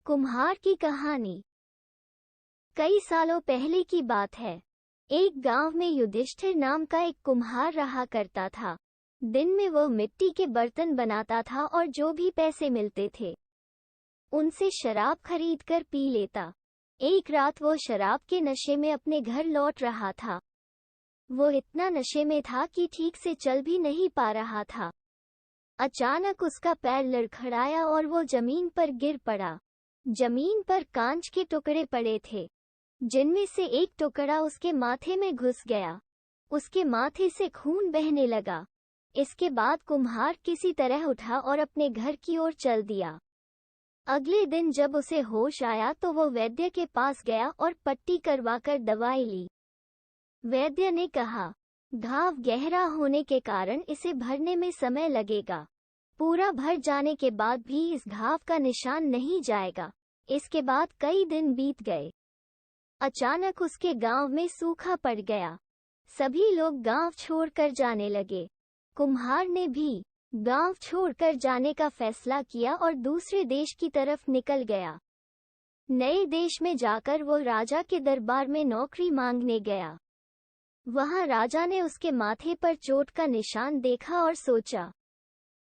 कुम्हार की कहानी। कई सालों पहले की बात है। एक गांव में युधिष्ठिर नाम का एक कुम्हार रहा करता था। दिन में वो मिट्टी के बर्तन बनाता था और जो भी पैसे मिलते थे उनसे शराब खरीद कर पी लेता। एक रात वो शराब के नशे में अपने घर लौट रहा था। वो इतना नशे में था कि ठीक से चल भी नहीं पा रहा था। अचानक उसका पैर लड़खड़ाया और वो जमीन पर गिर पड़ा। जमीन पर कांच के टुकड़े पड़े थे, जिनमें से एक टुकड़ा उसके माथे में घुस गया। उसके माथे से खून बहने लगा। इसके बाद कुम्हार किसी तरह उठा और अपने घर की ओर चल दिया। अगले दिन जब उसे होश आया तो वो वैद्य के पास गया और पट्टी करवाकर दवाई ली। वैद्य ने कहा, घाव गहरा होने के कारण इसे भरने में समय लगेगा। पूरा भर जाने के बाद भी इस घाव का निशान नहीं जाएगा। इसके बाद कई दिन बीत गए। अचानक उसके गांव में सूखा पड़ गया। सभी लोग गांव छोड़कर जाने लगे। कुम्हार ने भी गांव छोड़कर जाने का फैसला किया और दूसरे देश की तरफ निकल गया। नए देश में जाकर वो राजा के दरबार में नौकरी मांगने गया। वहां राजा ने उसके माथे पर चोट का निशान देखा और सोचा,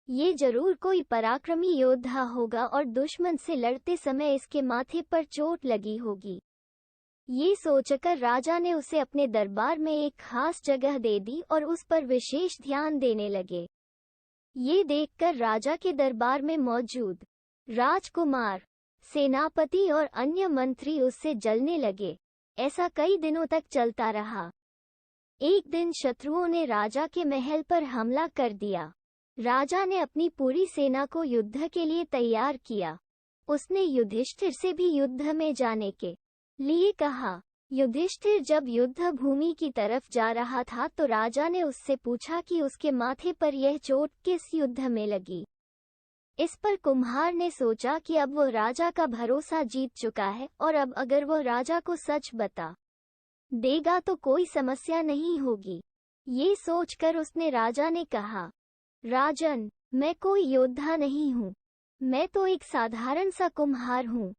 ये जरूर कोई पराक्रमी योद्धा होगा और दुश्मन से लड़ते समय इसके माथे पर चोट लगी होगी। ये सोचकर राजा ने उसे अपने दरबार में एक खास जगह दे दी और उस पर विशेष ध्यान देने लगे। ये देखकर राजा के दरबार में मौजूद राजकुमार, सेनापति और अन्य मंत्री उससे जलने लगे। ऐसा कई दिनों तक चलता रहा। एक दिन शत्रुओं ने राजा के महल पर हमला कर दिया। राजा ने अपनी पूरी सेना को युद्ध के लिए तैयार किया। उसने युधिष्ठिर से भी युद्ध में जाने के लिए कहा। युधिष्ठिर जब युद्ध भूमि की तरफ जा रहा था तो राजा ने उससे पूछा कि उसके माथे पर यह चोट किस युद्ध में लगी। इस पर कुम्हार ने सोचा कि अब वो राजा का भरोसा जीत चुका है और अब अगर वो राजा को सच बता देगा तो कोई समस्या नहीं होगी। ये सोचकर उसने राजा ने कहा, राजन, मैं कोई योद्धा नहीं हूँ। मैं तो एक साधारण सा कुम्हार हूँ।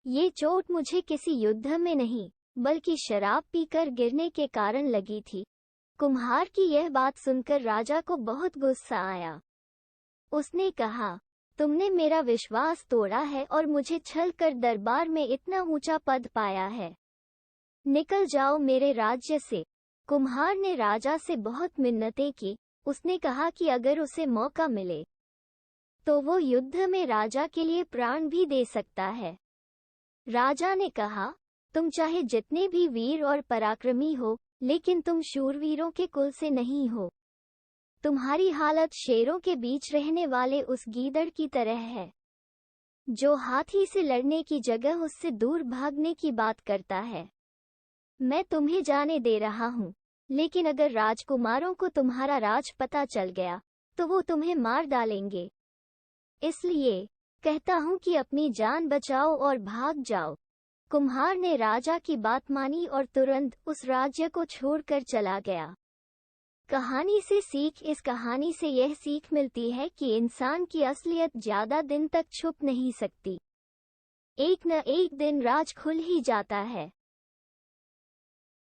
ये चोट मुझे किसी युद्ध में नहीं बल्कि शराब पीकर गिरने के कारण लगी थी। कुम्हार की यह बात सुनकर राजा को बहुत गुस्सा आया। उसने कहा, तुमने मेरा विश्वास तोड़ा है और मुझे छल कर दरबार में इतना ऊंचा पद पाया है। निकल जाओ मेरे राज्य से। कुम्हार ने राजा से बहुत मिन्नतें की। उसने कहा कि अगर उसे मौका मिले तो वो युद्ध में राजा के लिए प्राण भी दे सकता है। राजा ने कहा, तुम चाहे जितने भी वीर और पराक्रमी हो, लेकिन तुम शूरवीरों के कुल से नहीं हो। तुम्हारी हालत शेरों के बीच रहने वाले उस गीदड़ की तरह है, जो हाथी से लड़ने की जगह उससे दूर भागने की बात करता है। मैं तुम्हें जाने दे रहा हूँ, लेकिन अगर राजकुमारों को तुम्हारा राज पता चल गया तो वो तुम्हें मार डालेंगे। इसलिए कहता हूँ कि अपनी जान बचाओ और भाग जाओ। कुम्हार ने राजा की बात मानी और तुरंत उस राज्य को छोड़कर चला गया। कहानी से सीख। इस कहानी से यह सीख मिलती है कि इंसान की असलियत ज्यादा दिन तक छुप नहीं सकती। एक न एक दिन राज खुल ही जाता है।